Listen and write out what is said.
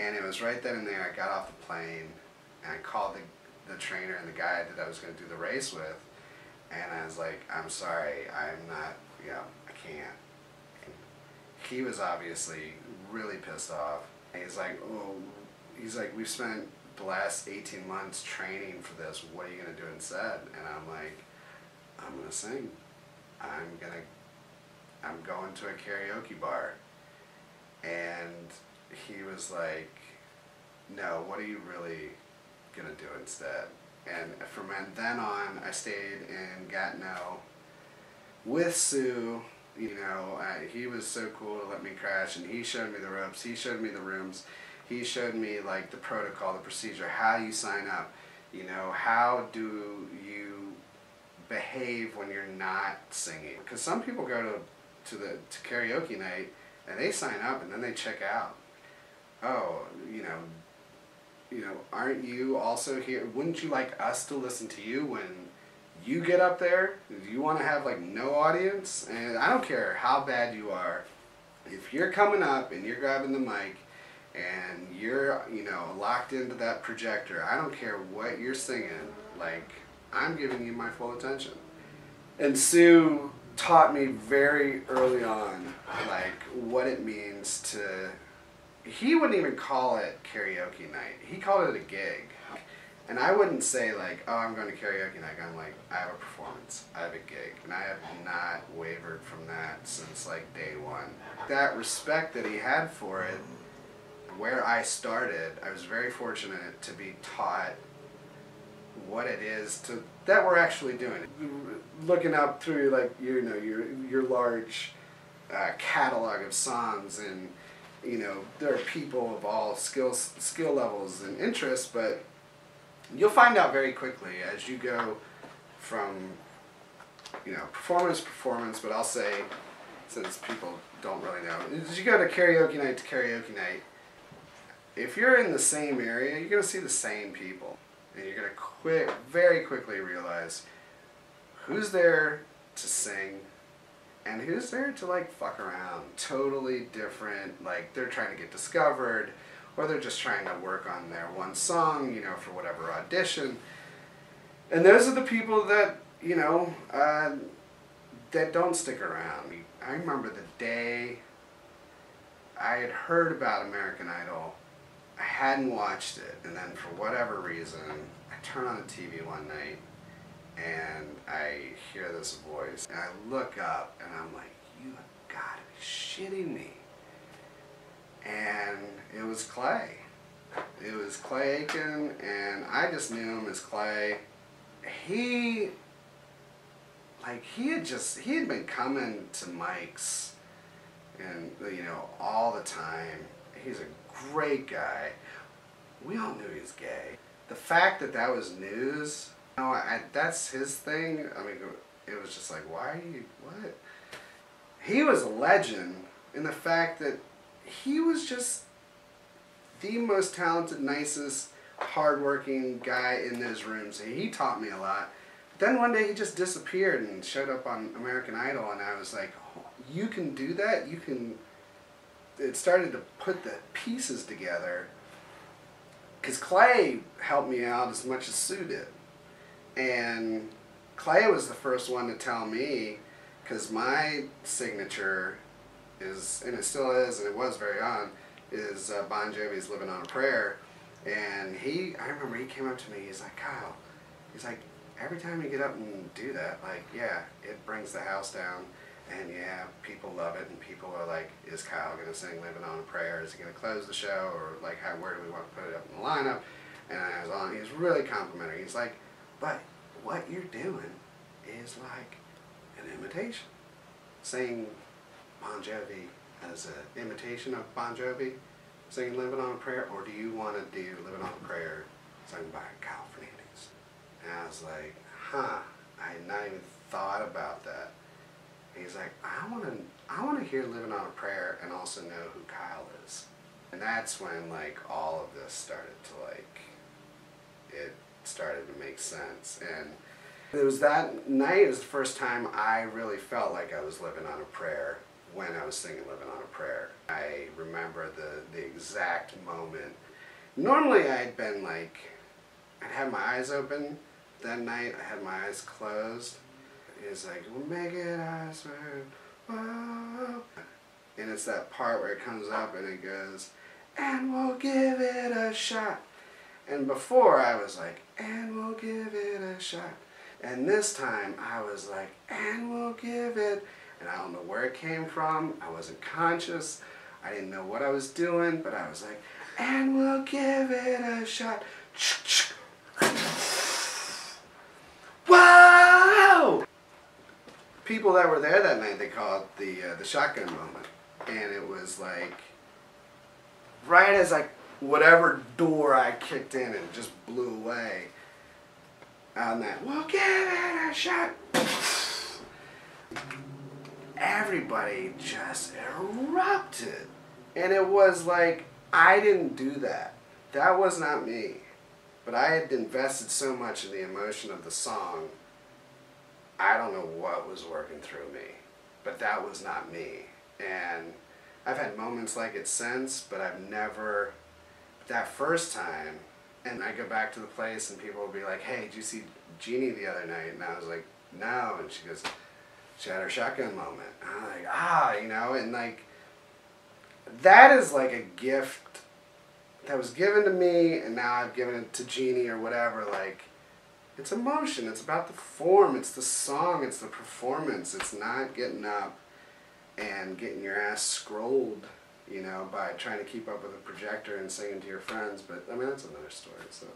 And it was right then and there, I got off the plane, and I called the trainer and the guy that I was going to do the race with, and I was like, I'm sorry, I'm not, I can't. And he was obviously really pissed off. And he's like, we've spent the last 18 months training for this, what are you going to do instead? And I'm like, I'm going to sing. I'm going to a karaoke bar. And he was like, no, what are you really going to do instead? And from then on, I stayed in Gatineau with Sue. He was so cool to let me crash, and he showed me the ropes, he showed me the rooms, he showed me like the protocol, the procedure, how you sign up, how do you behave when you're not singing. Because some people go to karaoke night and they sign up and then they check out. Oh, aren't you also here? Wouldn't you like us to listen to you when you get up there? Do you want to have like no audience? And I don't care how bad you are. If you're coming up and you're grabbing the mic and you're, locked into that projector, I don't care what you're singing, like, I'm giving you my full attention. And Sue taught me very early on, like, what it means to, he wouldn't even call it karaoke night. He called it a gig. And I wouldn't say like, oh, I'm going to karaoke night. I'm like, I have a performance. I have a gig. And I have not wavered from that since like day one. That respect that he had for it, where I started, I was very fortunate to be taught what it is that we're actually doing. Looking up through like, your large catalog of songs, and there are people of all skill levels and interests, but you'll find out very quickly as you go from, performance to performance, but I'll say, since people don't really know, as you go to karaoke night, if you're in the same area, you're going to see the same people. And you're going to very quickly realize who's there to sing and who's there to like fuck around. Totally different, like they're trying to get discovered, or they're just trying to work on their one song, for whatever audition. And those are the people that, that don't stick around. I remember the day I had heard about American Idol. I hadn't watched it, and then for whatever reason, I turn on the TV one night, and I hear this voice, and I look up, and I'm like, you have got to be shitting me. And it was Clay. It was Clay Aiken, and I just knew him as Clay. He had been coming to mics, and all the time. He's a great guy. We all knew he was gay. The fact that was news, that's his thing. I mean, it was just like, what? He was a legend in the fact that he was just the most talented, nicest, hardworking guy in those rooms. He taught me a lot. Then one day he just disappeared and showed up on American Idol, and I was like, oh, you can do that? It started to put the pieces together, because Clay helped me out as much as Sue did. And Clay was the first one to tell me, because my signature is, and it still is, and it was very on, is Bon Jovi's Living on a Prayer. And I remember he came up to me, he's like, Kyle, he's like, every time you get up and do that, like, yeah, it brings the house down. And yeah, people love it, and people are like, is Kyle going to sing Living on a Prayer? Is he going to close the show? Or like, where do we want to put it up in the lineup? And I was on, he's really complimentary. He's like, but what you're doing is like an imitation. Sing Bon Jovi as an imitation of Bon Jovi, singing Living on a Prayer, or do you want to do Living on a Prayer sung by Kyle Fernandez? And I was like, I had not even thought about that. He's like, I want to hear Living on a Prayer and also know who Kyle is. And that's when like all of this started to it started to make sense. And it was that night, it was the first time I really felt like I was living on a prayer. when I was singing Living on a Prayer. I remember the exact moment. Normally I'd been like, I'd have my eyes open. That night I had my eyes closed. It's like, we'll make it, I swear, whoa. And it's that part where it comes up and it goes, and we'll give it a shot. And before I was like, and we'll give it a shot. And this time I was like, and we'll give it. And I don't know where it came from. I wasn't conscious. I didn't know what I was doing, but I was like, and we'll give it a shot. Whoa! People that were there that night, they call it the shotgun moment. And it was like, right as whatever door I kicked in, it just blew away. On that, we'll give it a shot. Everybody just erupted. And it was like, I didn't do that. That was not me. But I had invested so much in the emotion of the song, I don't know what was working through me. But that was not me. And I've had moments like it since, but I've never, that first time, and I go back to the place and people will be like, hey, did you see Jeannie the other night? And I was like, no. And she goes, she had her shotgun moment. And I'm like, you know, and like, that is like a gift that was given to me and now I've given it to Jeannie or whatever. Like, it's emotion. It's about the form. It's the song. It's the performance. It's not getting up and getting your ass scrolled, you know, by trying to keep up with a projector and singing to your friends. But, I mean, that's another story, so.